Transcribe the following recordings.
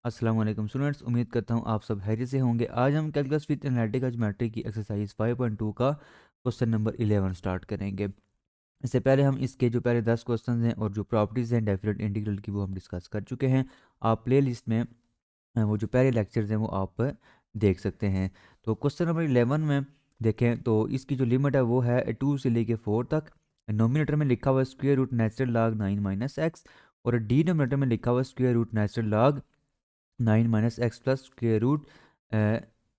अस्सलाम वालेकुम स्टूडेंट्स, उम्मीद करता हूँ आप सब खैरियत से होंगे। आज हम कैलकुलस विद एनालिटिकल ज्योमेट्री की एक्सरसाइज 5.2 का क्वेश्चन नंबर 11 स्टार्ट करेंगे। इससे पहले हम इसके जो पहले 10 क्वेश्चन हैं और जो प्रॉपर्टीज़ हैं डेफिनेट इंटीग्रल की वो हम डिस्कस कर चुके हैं। आप प्ले लिस्ट में वो जो पहले लेक्चर्स हैं वो आप देख सकते हैं। तो क्वेश्चन नंबर 11 में देखें तो इसकी जो लिमिट है वो है 2 से लेके 4 तक। नोमिनेटर में लिखा हुआ है square root natural log 9 minus x, और डिनोमिनेटर में लिखा हुआ है square root natural log 9 - x plus square root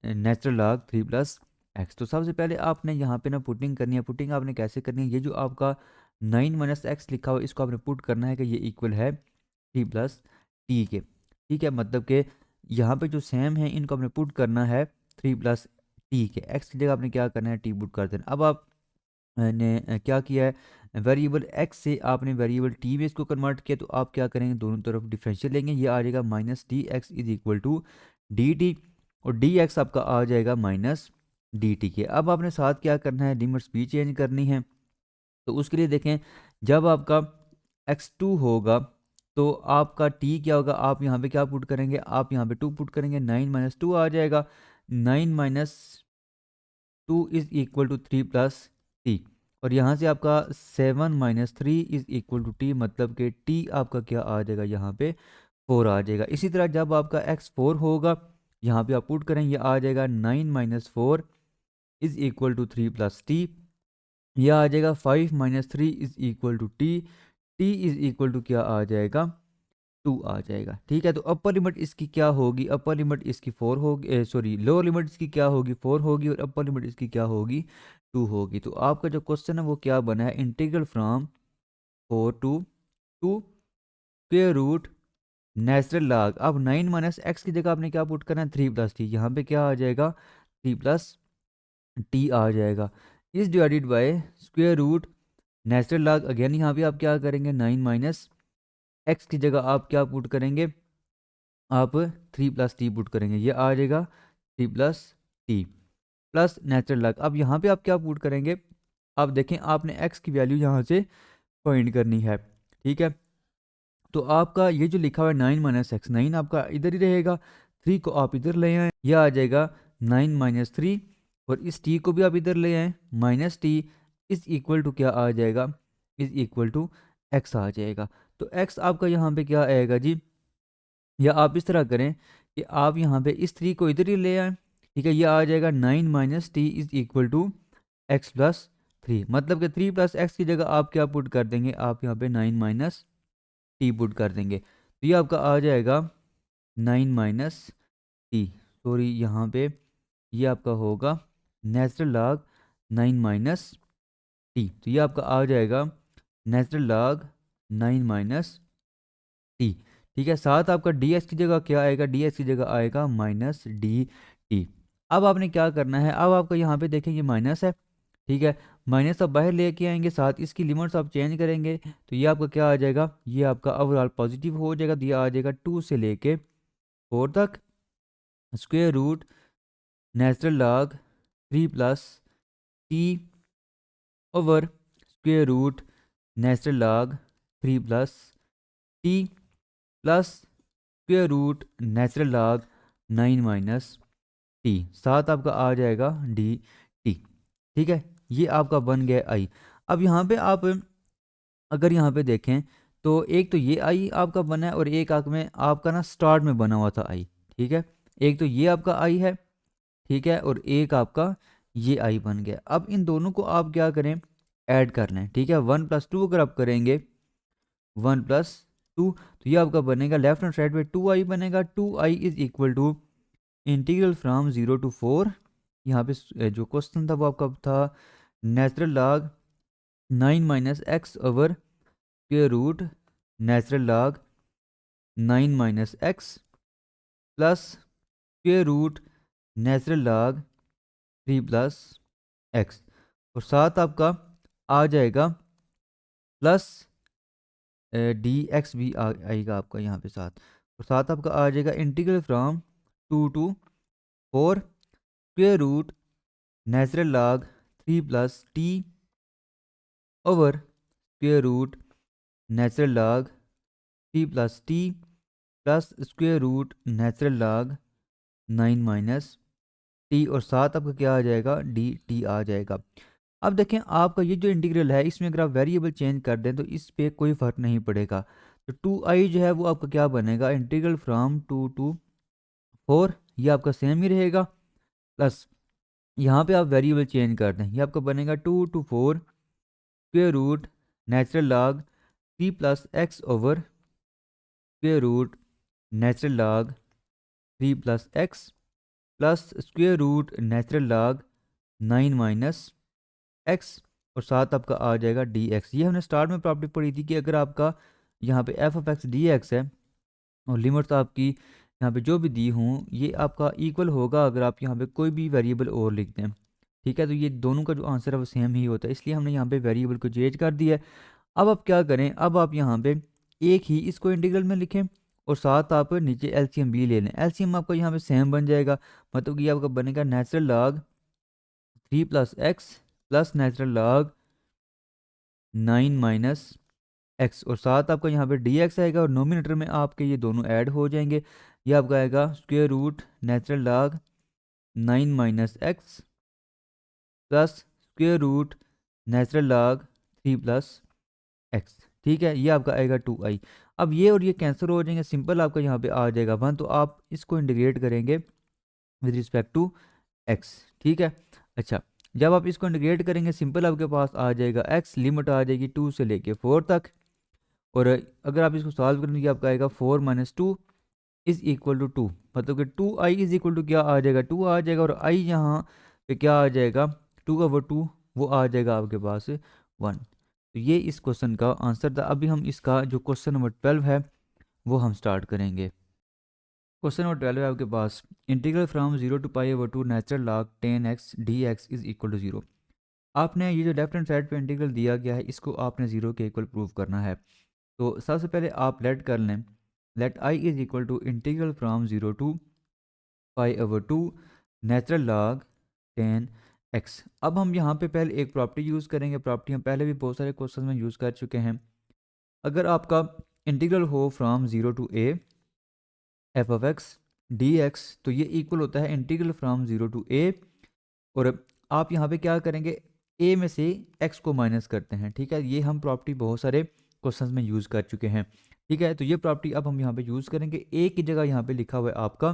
natural log 3 + x। तो सबसे पहले आपने यहाँ पे ना पुटिंग करनी है। पुटिंग आपने कैसे करनी है, ये जो आपका 9 - x लिखा हुआ है इसको आपने पुट करना है कि ये इक्वल है 3 + t के। ठीक है, मतलब कि यहाँ पे जो सेम है इनको आपने पुट करना है 3 + t के। x की जगह आपने क्या करना है, t पुट कर देना। अब आप ने क्या किया है, वेरिएबल x से आपने वेरिएबल t में इसको कन्वर्ट किया, तो आप क्या करेंगे, दोनों तरफ डिफरेंशियल लेंगे। ये आ जाएगा -dx is equal to dt, और dx आपका आ जाएगा -dt के। अब आपने साथ क्या करना है, लिमिट्स भी चेंज करनी है। तो उसके लिए देखें, जब आपका x2 होगा तो आपका t क्या होगा, आप यहाँ पे क्या पुट करेंगे, आप यहाँ पे 2 पुट करेंगे, 9 - 2 आ जाएगा। 9 - 2 इज इक्वल टू 3 + t, और यहाँ से आपका 7 - 3 इज इक्वल टू t, मतलब कि t आपका क्या आ जाएगा, यहाँ पे 4 आ जाएगा। इसी तरह जब आपका x4 होगा, यहाँ पे आप पुट करें, ये आ जाएगा 9 - 4 इज इक्वल टू 3 + t। यह आ जाएगा 5 - 3 is equal to t। t is equal to क्या आ जाएगा, 2 आ जाएगा। ठीक है, तो अपर लिमिट इसकी क्या होगी, अपर लिमिट इसकी 4 होगी, सॉरी लोअर लिमिट इसकी क्या होगी, 4 होगी, और अपर लिमिट इसकी क्या होगी, 2 होगी। तो आपका जो क्वेश्चन है वो क्या बना है, integral from 4 to 2 square root natural log. अब 9 - x की जगह आपने क्या पुट करना है, 3 + t। यहाँ पे क्या आ जाएगा, 3 + t आ जाएगा। इस divided by square root natural log. Again यहाँ पे आप क्या करेंगे, 9 - x की जगह आप क्या पुट करेंगे, आप 3 + t पुट करेंगे। ये आ जाएगा 3 + t प्लस नेचुरल लॉग। अब यहाँ पे आप क्या पुट करेंगे, आप देखें आपने x की वैल्यू यहाँ से फाइंड करनी है। ठीक है, तो आपका ये जो लिखा हुआ है 9 - x, 9 आपका इधर ही रहेगा, 3 को आप इधर ले आए, यह आ जाएगा 9 - 3, और इस t को भी आप इधर ले आए, -t इज इक्वल टू क्या आ जाएगा, इज इक्वल टू x आ जाएगा। तो x आपका यहाँ पे क्या आएगा जी, या आप इस तरह करें कि आप यहाँ पे इस 3 को इधर ही ले आए। ठीक है, ये आ जाएगा 9 - t is equal to x + 3, मतलब कि 3 + x की जगह आप क्या पुट कर देंगे, आप यहाँ पे 9 - t पुट कर देंगे। तो ये आपका आ जाएगा 9 - t, सॉरी यहाँ पे ये आपका होगा नेचुरल लॉग 9 - t। तो ये आपका आ जाएगा नेचुरल लॉग 9 - t। ठीक है, साथ आपका ds की जगह क्या आएगा, ds की जगह आएगा -dt। अब आपने क्या करना है, अब आपका यहाँ पे देखें ये माइनस है। ठीक है, माइनस आप बाहर लेके आएंगे, साथ इसकी लिमिट्स आप चेंज करेंगे, तो ये आपका क्या आ जाएगा, ये आपका ओवरऑल पॉजिटिव हो जाएगा। तो ये आ जाएगा 2 से लेके 4 तक square root natural log 3 + t over square root natural log 3 + t plus square root natural log 9 - t, साथ आपका आ जाएगा dt। ठीक है, ये आपका बन गया आई। अब यहाँ पे आप अगर यहाँ पे देखें तो एक तो ये आई आपका बना है, और एक आग में आपका ना स्टार्ट में बना हुआ था आई। ठीक है, एक तो ये आपका आई है, ठीक है, और एक आपका ये आई बन गया। अब इन दोनों को आप क्या करें, ऐड कर लें। ठीक है, 1 + 2 अगर आप करेंगे, 1 + 2, तो ये आपका बनेगा लेफ्ट हैंड साइड पे 2i बनेगा। 2i is equal to integral from 0 to 4। यहाँ पे जो क्वेश्चन था वो आपका था natural log 9 - x over square root natural log 9 - x plus square root natural log 3 + x, और साथ आपका आ जाएगा प्लस डी एक्स भी आएगा आपका यहाँ पे साथ, और साथ आपका आ जाएगा integral from 2 to 4 square root natural log 3 + t over square root natural log 3 + t plus square root natural log 9 minus t, और साथ आपका क्या आ जाएगा, डी टी आ जाएगा। अब देखें आपका ये जो इंटीग्रल है इसमें अगर आप वेरिएबल चेंज कर दें तो इस पे कोई फ़र्क नहीं पड़ेगा। तो 2i जो है वो आपका क्या बनेगा, इंटीग्रल फ्राम 2 to 4, ये आपका सेम ही रहेगा। प्लस यहाँ पे आप वेरिएबल चेंज कर दें, ये आपका बनेगा 2 to 4 square root natural log 3 + x/स्क्वेयर root natural log 3 + x plus square root natural log 9 minus x, और साथ आपका आ जाएगा डी एक्स। ये हमने स्टार्ट में प्रॉपर्टी पढ़ी थी कि अगर आपका यहाँ पे F of x d x है और लिमिट्स आपकी यहाँ पे जो भी दी हों ये आपका इक्वल होगा अगर आप यहाँ पे कोई भी वेरिएबल और लिख दें। ठीक है, तो ये दोनों का जो आंसर है वो सेम ही होता है, इसलिए हमने यहाँ पे वेरिएबल को चेंज कर दिया है। अब आप क्या करें, अब आप यहाँ पे एक ही इसको इंटीग्रल में लिखें और साथ आप नीचे एलसीएम भी ले लें। एलसीएम आपका यहाँ पे सेम बन जाएगा, मतलब कि ये आपका बनेगा natural log 3 + x plus natural log 9 minus x, और साथ आपका यहाँ पे डी एक्स आएगा और नोमिनेटर में आपके ये दोनों ऐड हो जाएंगे। ये आपका आएगा square root natural log 9 minus x plus square root natural log 3 + x। ठीक है, ये आपका आएगा 2i। अब ये और ये कैंसिल हो जाएंगे, सिंपल आपका यहाँ पे आ जाएगा 1, तो आप इसको इंटीग्रेट करेंगे विद रिस्पेक्ट टू x। ठीक है, अच्छा जब आप इसको इंटीग्रेट करेंगे सिंपल आपके पास आ जाएगा x, लिमिट आ जाएगी 2 से लेके 4 तक, और अगर आप इसको सॉल्व करेंगे आपका आएगा 4 - 2 इज इक्वल टू 2, मतलब कि 2i इज इक्वल टू क्या आ जाएगा, 2 आ जाएगा, और i यहाँ पे क्या आ जाएगा, 2 का 2 वो आ जाएगा आपके पास 1। तो ये इस क्वेश्चन का आंसर था। अभी हम इसका जो क्वेश्चन नंबर 12 है वो हम स्टार्ट करेंगे। क्वेश्चन नंबर 12 है आपके पास, integral from 0 to π/2 natural log 10x dx is equal to 0। आपने ये जो लेफ्ट हैंड साइड पे इंटीग्रल दिया गया है इसको आपने 0 के इक्वल प्रूव करना है। तो सबसे पहले आप लेट कर लें, let i is equal to integral from 0 to π/2 natural log 10x। अब हम यहाँ पे पहले एक प्रॉपर्टी यूज़ करेंगे, प्रॉपर्टी हम पहले भी बहुत सारे क्वेश्चन में यूज़ कर चुके हैं। अगर आपका इंटीग्रल हो from 0 to a f of x d x, तो ये इक्वल होता है इंटीग्रल फ्रॉम 0 to a, और आप यहाँ पे क्या करेंगे, a में से x को माइनस करते हैं। ठीक है, ये हम प्रॉपर्टी बहुत सारे क्वेश्चन में यूज़ कर चुके हैं। ठीक है, तो ये प्रॉपर्टी अब हम यहाँ पे यूज़ करेंगे। a की जगह यहाँ पे लिखा हुआ है आपका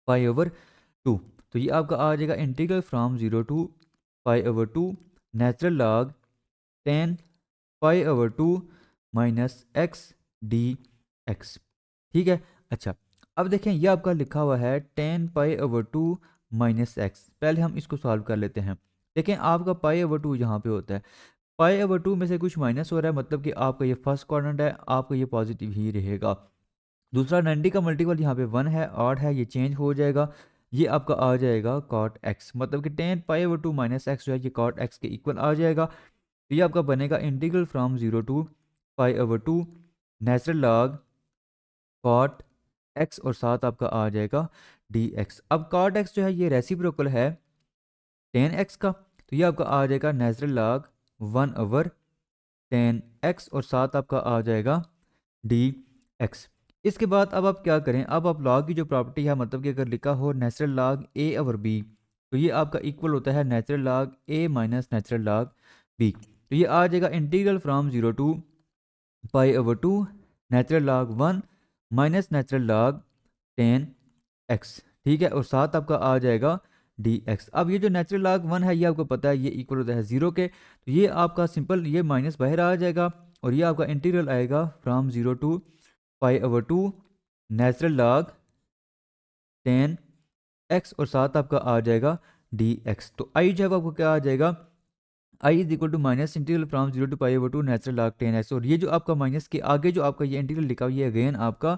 π/2, तो ये आपका आ जाएगा integral from 0 to π/2 natural log 10 π/2 minus x d x. ठीक है, अच्छा अब देखें ये आपका लिखा हुआ है 10π/2 माइनस एक्स। पहले हम इसको सॉल्व कर लेते हैं। देखें आपका π/2 यहाँ पे होता है, π/2 में से कुछ माइनस हो रहा है, मतलब कि आपका ये फर्स्ट क्वाड्रेंट है, आपका ये पॉजिटिव ही रहेगा। दूसरा 90 का मल्टीपल यहाँ पे 1 है, ऑड है, ये चेंज हो जाएगा, ये आपका आ जाएगा cot x, मतलब कि 10π/2 माइनस एक्स जो है ये cot x के इक्वल आ जाएगा। तो ये आपका बनेगा integral from 0 to π/2 natural log cot x, और साथ आपका आ जाएगा dx। अब cot x जो है ये रेसिप्रोकल है 10x का, तो ये आपका आ जाएगा नेचुरल लॉग 1/10x, और साथ आपका आ जाएगा dx। इसके बाद अब आप क्या करें, अब आप लॉग की जो प्रॉपर्टी है, मतलब कि अगर लिखा हो नेचुरल लॉग a/b, तो ये आपका इक्वल होता है natural log a minus natural log b। तो ये आ जाएगा integral from 0 to π/2 natural log 1 minus natural log 10x। ठीक है, और साथ आपका आ जाएगा dx। अब ये जो नेचुरल लॉग 1 है ये आपको पता है ये इक्वल होता है 0 के, तो ये आपका सिंपल ये माइनस बाहर आ जाएगा, और ये आपका इंटीग्रल आएगा from 0 to π/2 natural log 10x, और साथ आपका आ जाएगा dx। तो i जो है आपको क्या आ जाएगा, i is equal to minus integral from 0 to π/2 natural log 10x, और ये जो आपका माइनस के आगे जो आपका ये इंटीग्रल लिखा हुआ है अगेन आपका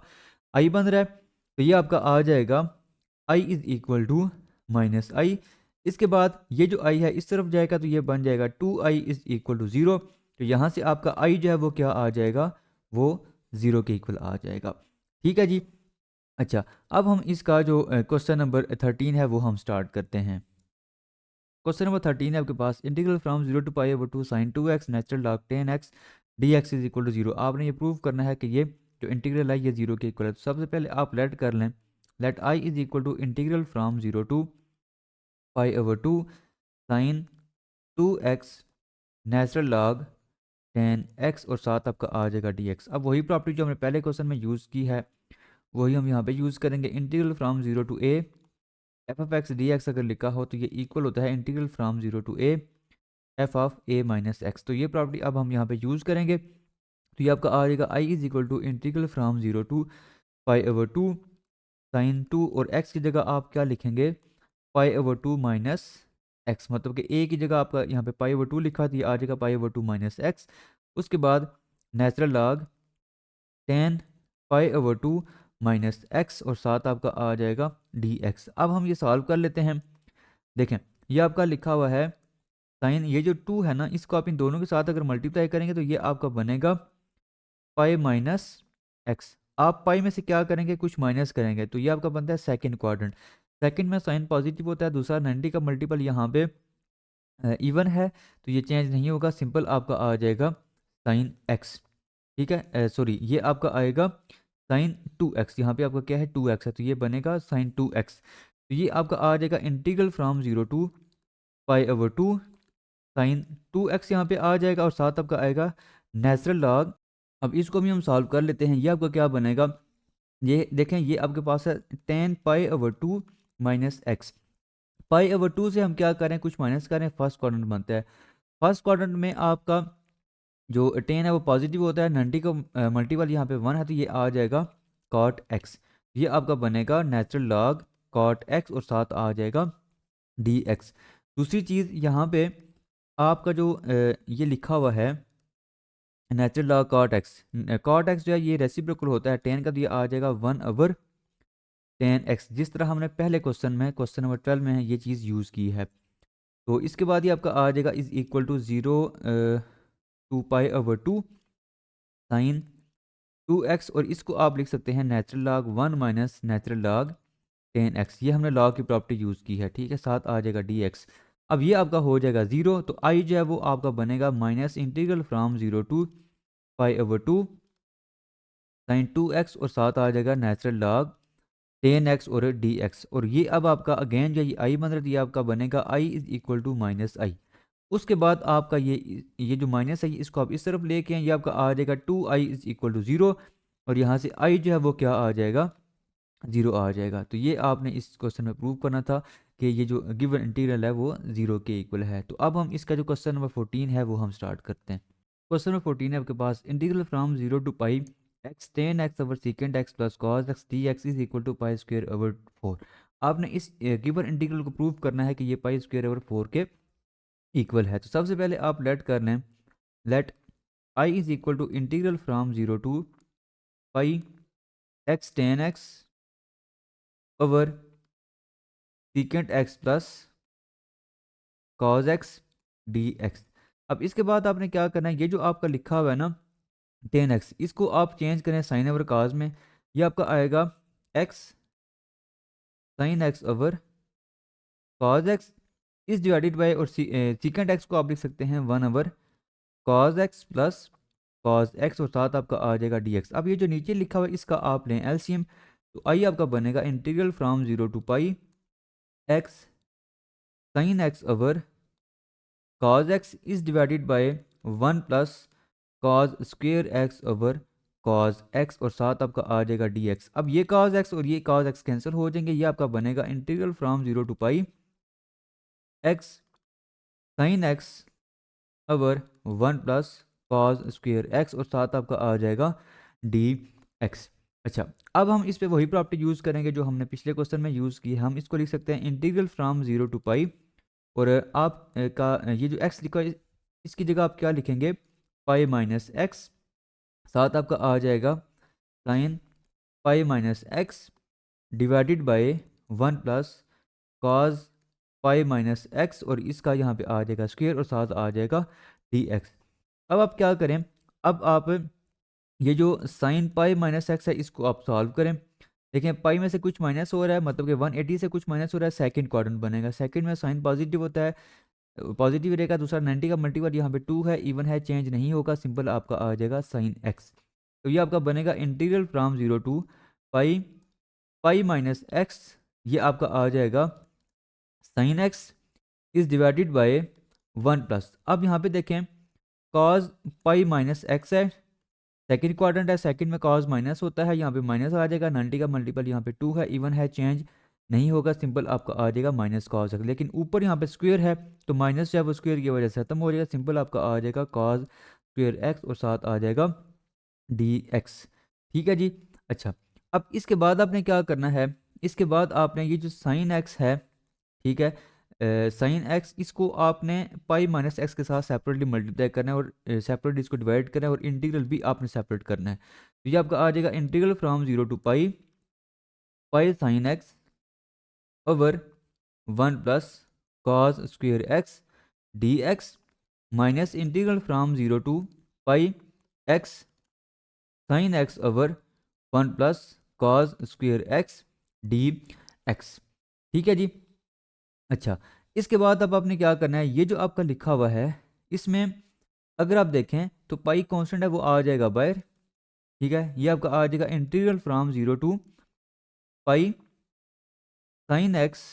i बन रहा है, तो ये आपका आ जाएगा i is equal to minus I. इसके बाद ये जो i है इस तरफ जाएगा तो ये बन जाएगा 2i इज इक्वल टू 0, तो यहाँ से आपका i जो है वो क्या आ जाएगा, वो 0 के इक्वल आ जाएगा। ठीक है जी, अच्छा अब हम इसका जो क्वेश्चन नंबर 13 है वो हम स्टार्ट करते हैं। क्वेश्चन नंबर 13 है आपके पास, integral from 0 to π/2 sin 2x natural log 10x dx is equal to 0। आपने ये प्रूव करना है कि ये जो इंटीग्रल है ये 0 के इक्वल है। तो सबसे पहले आप लेट कर लें, let I is equal to integral from 0 to pi over 2 sine 2x natural log 10x और साथ आपका आ जाएगा dx। अब वही प्रॉपर्टी जो हमने पहले क्वेश्चन में यूज़ की है वही हम यहाँ पे यूज़ करेंगे। Integral from 0 to a f of x d x अगर लिखा हो तो ये इक्वल होता है integral from 0 to a f of a minus x. तो ये प्रॉपर्टी अब हम यहाँ पे यूज़ करेंगे। तो ये आपका आ जाएगा I is equal to integral from 0 to pi over 2 sine 2 और x की जगह आप क्या लिखेंगे पाई ओवर 2 माइनस एक्स, मतलब कि a की जगह आपका यहाँ पे पाई ओवर 2 लिखा था, ये आ जाएगा पाई ओवर 2 माइनस एक्स। उसके बाद नेचुरल लॉग 10 पाई ओवर 2 माइनस एक्स और साथ आपका आ जाएगा dx। अब हम ये सॉल्व कर लेते हैं। देखें ये आपका लिखा हुआ है साइन, ये जो 2 है ना इसको आप इन दोनों के साथ अगर मल्टीप्लाई करेंगे तो ये आपका बनेगा पाई माइनस एक्स। आप पाई में से क्या करेंगे कुछ माइनस करेंगे तो ये आपका बनता है सेकंड क्वाड्रेंट। सेकंड में साइन पॉजिटिव होता है, दूसरा 90 का मल्टीपल यहाँ पे इवन है तो ये चेंज नहीं होगा, सिंपल आपका आ जाएगा साइन एक्स। ठीक है, सॉरी ये आपका आएगा साइन 2x, यहाँ पे आपका क्या है 2x है तो ये बनेगा साइन 2x। तो ये आपका आ जाएगा integral from 0 to pi over 2 sine 2x यहाँ पे आ जाएगा और साथ आपका आएगा नेचुरल लॉग। अब इसको भी हम सॉल्व कर लेते हैं। ये आपका क्या बनेगा, ये देखें ये आपके पास है 10 पाई ओवर 2 माइनस एक्स। पाई ओवर 2 से हम क्या करें कुछ माइनस करें, फर्स्ट क्वाड्रेंट बनता है। फर्स्ट क्वाड्रेंट में आपका जो 10 है वो पॉजिटिव होता है, 90 का मल्टीपल यहाँ पे 1 है तो ये आ जाएगा कॉट एक्स। ये आपका बनेगा नेचुरल लॉग कॉट एक्स और साथ आ जाएगा डी एक्स। दूसरी चीज़ यहाँ पे आपका जो ये लिखा हुआ है नेचुरल लॉग कॉट एक्स जो है ये रेसिप्रोकल होता है 10 का, तो ये आ जाएगा 1/10x, जिस तरह हमने पहले क्वेश्चन में क्वेश्चन नंबर 12 में है ये चीज़ यूज़ की है। तो इसके बाद ये आपका आ जाएगा is equal to 0 to pi over 2 sine 2x और इसको आप लिख सकते हैं natural log 1 minus natural log 10x। ये हमने लॉग की प्रॉपर्टी यूज़ की है, ठीक है, साथ आ जाएगा dx। अब ये आपका हो जाएगा 0 तो आई जो है वो आपका बनेगा minus integral from 0 to pi over 2 sine 2x और साथ आ जाएगा नेचुरल लॉग 10x और dx। और ये अब आपका अगेन जो ये आई बन रहा है ये आपका बनेगा आई इज इक्वल टू माइनस आई। उसके बाद आपका ये जो माइनस है इसको आप इस तरफ लेके आए, ये आपका आ जाएगा 2i इज इक्वल टू 0 और यहाँ से i जो है वो क्या आ जाएगा 0 आ जाएगा। तो ये आपने इस क्वेश्चन में प्रूव करना था कि ये जो गिवन इंटीग्रल है वो 0 के इक्वल है। तो अब हम इसका जो क्वेश्चन नंबर 14 है वो हम स्टार्ट करते हैं। क्वेश्चन नंबर 14 है आपके पास integral from 0 to pi x ten x over second x plus cos x d x is equal to pi square over 4। आपने इस गिवन इंटीग्रल को प्रूव करना है कि ये पाई स्क्वेयर ओवर 4 के इक्वल है। तो सबसे पहले आप लेट कर लें, let I is equal to integral from 0 to pi x ten x over secant x plus cos x d x. अब इसके बाद आपने क्या करना है, ये जो आपका लिखा हुआ है ना 10x इसको आप चेंज करें साइन ओवर काज में, ये आपका आएगा x sign x over cos x इस डिवाइडेड बाय और सीकेंट एक्स को आप लिख सकते हैं 1 over cos x plus cos x और साथ आपका आ जाएगा dx। अब ये जो नीचे लिखा हुआ है इसका आप लें एलसीएम, तो आई आपका बनेगा integral from 0 to pi x sine x over cos x is divided by 1 plus cos square x over cos x और साथ आपका आ जाएगा dx। अब ये कॉज एक्स और ये कॉज एक्स कैंसिल हो जाएंगे, ये आपका बनेगा integral from 0 to pi x sine x over 1 plus cos square x और साथ आपका आ जाएगा dx। अच्छा, अब हम इस पे वही प्रॉपर्टी यूज़ करेंगे जो हमने पिछले क्वेश्चन में यूज़ की। हम इसको लिख सकते हैं इंटीग्रल फ्रॉम 0 टू पाई और आप का ये जो x लिखा है इसकी जगह आप क्या लिखेंगे पाई माइनस एक्स, साथ आपका आ जाएगा sine pi minus x divided by 1 plus cause pi minus x और इसका यहाँ पे आ जाएगा स्क्वेयर और साथ आ जाएगा dx। अब आप क्या करें, अब आप ये जो साइन पाई माइनस एक्स है इसको आप सॉल्व करें। देखें पाई में से कुछ माइनस हो रहा है, मतलब कि 180 से कुछ माइनस हो रहा है, सेकंड क्वाड्रेंट बनेगा। सेकंड में साइन पॉजिटिव होता है, पॉजिटिव रहेगा, दूसरा 90 का मल्टीपल यहाँ पे 2 है, इवन है, चेंज नहीं होगा, सिंपल आपका आ जाएगा साइन एक्स। तो ये आपका बनेगा integral from 0 to pi pi minus x, ये आपका आ जाएगा sine x is divided by 1 plus. अब यहाँ पे देखें कॉज पाई माइनस एक्स है, सेकंड क्वाड्रेंट है, सेकंड में कॉज माइनस होता है, यहाँ पे माइनस आ जाएगा, 90 का मल्टीपल यहाँ पे 2 है, इवन है, चेंज नहीं होगा, सिंपल आपका आ जाएगा माइनस कॉज एक्स। लेकिन ऊपर यहाँ पे स्क्वायर है तो माइनस जो है वो स्क्वायर की वजह से खत्म हो जाएगा, सिंपल आपका आ जाएगा कॉज स्क्वायर एक्स और साथ आ जाएगा डी एक्स। ठीक है जी। अच्छा, अब इसके बाद आपने क्या करना है, इसके बाद आपने ये जो साइन एक्स है, ठीक है, साइन एक्स इसको आपने पाई माइनस एक्स के साथ सेपरेटली मल्टीप्लाई करना है और सेपरेटली इसको डिवाइड करना है और इंटीग्रल भी आपने सेपरेट करना है। तो ये आपका आ जाएगा integral from 0 to pi pi sine x over 1 plus cos square x d x minus integral from 0 to pi x sine x over 1 plus cos square x d x. ठीक है जी। अच्छा, इसके बाद अब आपने क्या करना है, ये जो आपका लिखा हुआ है इसमें अगर आप देखें तो पाई कांस्टेंट है वो आ जाएगा बाहर। ठीक है, ये आपका आ जाएगा integral from 0 to pi sine x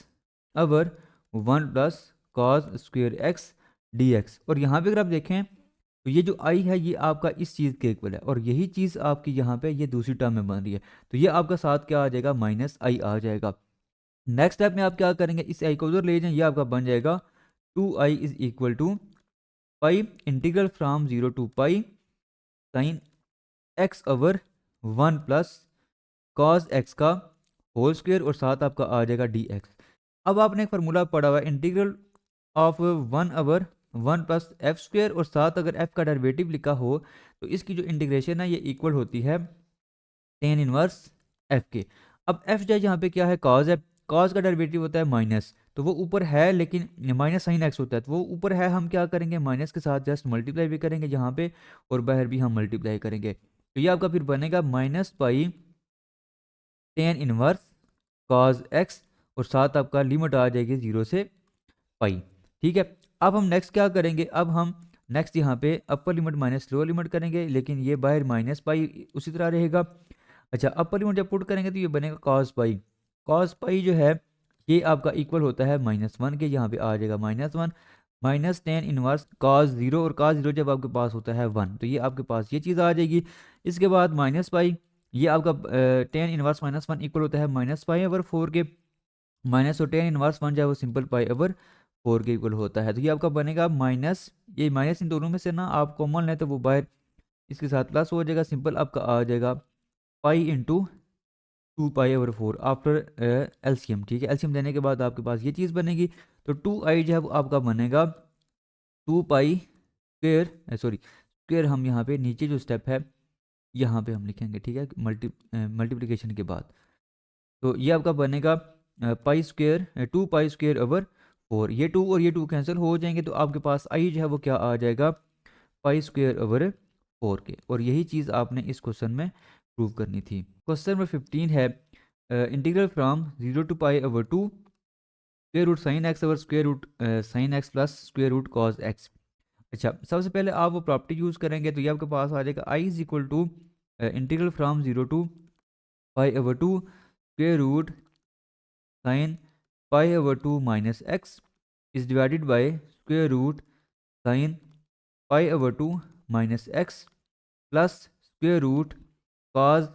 over 1 plus cos square x d x. और यहाँ पे अगर आप देखें तो ये जो आई है ये आपका इस चीज़ के इक्वल है और यही चीज़ आपकी यहाँ पे ये दूसरी टर्म में बन रही है, तो ये आपका साथ क्या आ जाएगा, माइनस आई आ जाएगा। नेक्स्ट स्टेप में आप क्या करेंगे, इस आई को उधर ले जाएं, ये आपका बन जाएगा 2i is equal to pi integral from 0 to pi sine x over 1 plus cos x का होल स्क्वायर और साथ आपका आ जाएगा डी एक्स। अब आपने एक फार्मूला पढ़ा हुआ है integral of 1 over 1 plus F square और साथ अगर एफ का डेरिवेटिव लिखा हो तो इसकी जो इंटीग्रेशन है ये इक्वल होती है टेन इनवर्स एफ के। अब एफ जो यहाँ पे क्या है, कॉज है, कॉज का डेरिवेटिव होता है माइनस, तो वो ऊपर है लेकिन माइनस साइन एक्स होता है तो वो ऊपर है, हम क्या करेंगे माइनस के साथ जस्ट मल्टीप्लाई भी करेंगे यहाँ पे और बाहर भी हम मल्टीप्लाई करेंगे, तो ये आपका फिर बनेगा minus pi tan inverse cause x और साथ आपका लिमिट आ जाएगी 0 से पाई। ठीक है, अब हम नेक्स्ट क्या करेंगे, अब हम नेक्स्ट यहाँ पे upper limit minus lower limit करेंगे, लेकिन ये बाहर माइनस पाई उसी तरह रहेगा। अच्छा, अपर लिमिट जब पुट करेंगे तो ये बनेगा कॉस पाई, कॉस पाई जो है ये आपका इक्वल होता है -1 के, यहाँ पे आ जाएगा -1 माइनस टेन इनवर्स कॉस 0 और कॉस 0 जब आपके पास होता है 1 तो ये आपके पास ये चीज़ आ जाएगी। इसके बाद माइनस पाई, ये आपका टेन इनवर्स -1 इक्वल होता है माइनस पाई ओवर 4 के, माइनस और टेन इनवर्स 1 जो है वो सिंपल पाई ओवर 4 के इक्वल होता है, तो ये आपका बनेगा माइनस, ये माइनस इन दोनों में से ना आप कॉमन लें तो वो बाहर इसके साथ प्लस हो जाएगा, सिंपल आपका आ जाएगा pi into 2 pi over 4 after LCM. ठीक है, एलसीएम देने के बाद आपके पास ये चीज़ बनेगी, तो 2i जो है वो आपका बनेगा 2 पाई स्क्वेयर, सॉरी स्क्वेयर हम यहाँ पे नीचे जो स्टेप है यहाँ पे हम लिखेंगे, ठीक है, मल्टीप्लिकेशन के बाद, तो ये आपका बनेगा पाई स्क्वेयर 2 पाई स्क्वेयर ओवर 4, ये 2 और ये 2 कैंसिल हो जाएंगे तो आपके पास आई जो है वो क्या आ जाएगा पाई स्क्वेयर ओवर 4 के। और यही चीज़ आपने इस क्वेश्चन में प्रूव करनी थी। क्वेश्चन नंबर 15 है integral from 0 to pi over 2 square root sine x over square root sine x plus square root cos x. अच्छा, सबसे पहले आप वो प्रॉपर्टी यूज़ करेंगे तो ये आपके पास आ जाएगा I is equal to integral from 0 to pi over 2 square root sine pi over 2 minus x is divided by square root sine pi over 2 minus x plus square root cos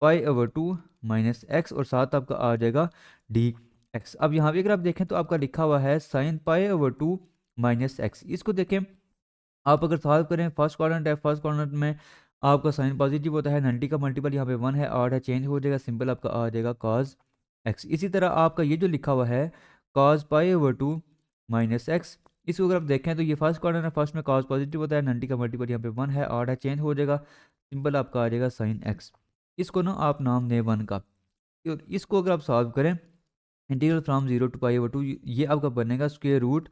pi over 2 minus x और साथ आपका आ जाएगा D x. अब यहाँ पे अगर आप देखें तो आपका लिखा हुआ है sign pi over 2 minus x, इसको देखें आप अगर सॉल्व करें फर्स्ट क्वाड्रेंट है, फर्स्ट क्वाड्रेंट में आपका साइन पॉजिटिव होता है, 90 का मल्टीपल यहाँ पे 1 है, ऑड है, चेंज हो जाएगा, सिंपल आपका आ जाएगा कॉज एक्स। इसी तरह आपका ये जो लिखा हुआ है cause pi over 2 minus x, इसको अगर आप देखें तो ये फर्स्ट क्वाड्रेंट है, फर्स्ट में कॉज पॉजिटिव होता है, 90 का मल्टीपल यहाँ पे 1 है, ऑड है, चेंज हो जाएगा, सिंपल आपका आ जाएगा साइन एक्स। इसको ना आप नाम दें 1 का, और इसको अगर आप सॉल्व करें integral from 0 to pi over 2, ये आपका बनेगा square root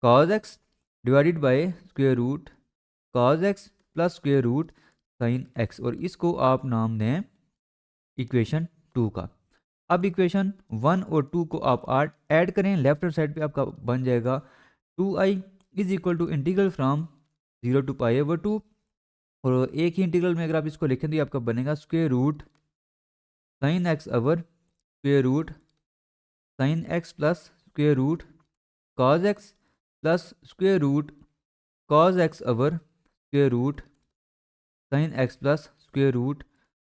cos x divided by square root cos x plus square root sine x, और इसको आप नाम दें इक्वेशन 2 का। अब इक्वेशन 1 और 2 को आप ऐड करें, लेफ्ट हैंड साइड पे आपका बन जाएगा 2i is equal to integral from 0 to pi over 2 और एक ही इंटीग्रल में अगर आप इसको लिखें तो ये आपका बनेगा square root sine x over square root sine x plus square root cos x plus square root cos x over square root sine x plus square root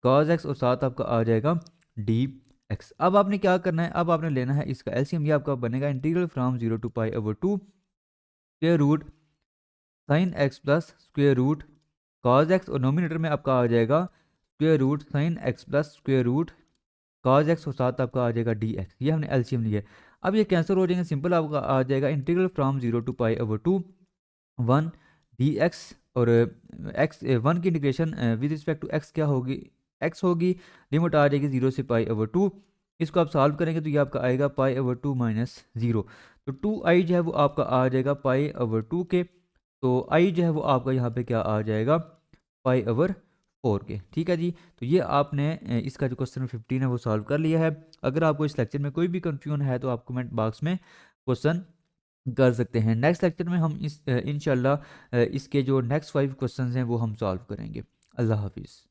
cos x और साथ आपका आ जाएगा डी एक्स। अब आपने क्या करना है, अब आपने लेना है इसका एलसीएम। ये आपका बनेगा integral from 0 to pi over 2 square root sine x plus square root cos x और नोमिनेटर में आपका आ जाएगा square root sine x plus square root cos x और साथ आपका आ जाएगा डी एक्स। ये हमने एलसीएम लिया है। अब ये कैंसिल हो जाएंगे, सिंपल आपका आ जाएगा integral from 0 to pi over 2 1 d x और एक्स 1 की integration with respect to x क्या होगी, एक्स होगी, लिमिट आ जाएगी 0 से पाई ओवर 2। इसको आप सॉल्व करेंगे तो ये आपका आएगा पाई ओवर 2 माइनस 0। तो 2i जो है वो आपका आ जाएगा पाई ओवर 2 के, तो i जो है वो आपका यहाँ पे क्या आ जाएगा पाई ओवर 4 के। ठीक है जी, तो ये आपने इसका जो क्वेश्चन 15 है वो सॉल्व कर लिया है। अगर आपको इस लेक्चर में कोई भी कंफ्यूजन है तो आप कमेंट बॉक्स में क्वेश्चन कर सकते हैं। नेक्स्ट लेक्चर में हम इंशाल्लाह इसके जो नेक्स्ट 5 क्वेश्चंस हैं वो हम सॉल्व करेंगे। अल्लाह हाफिज़।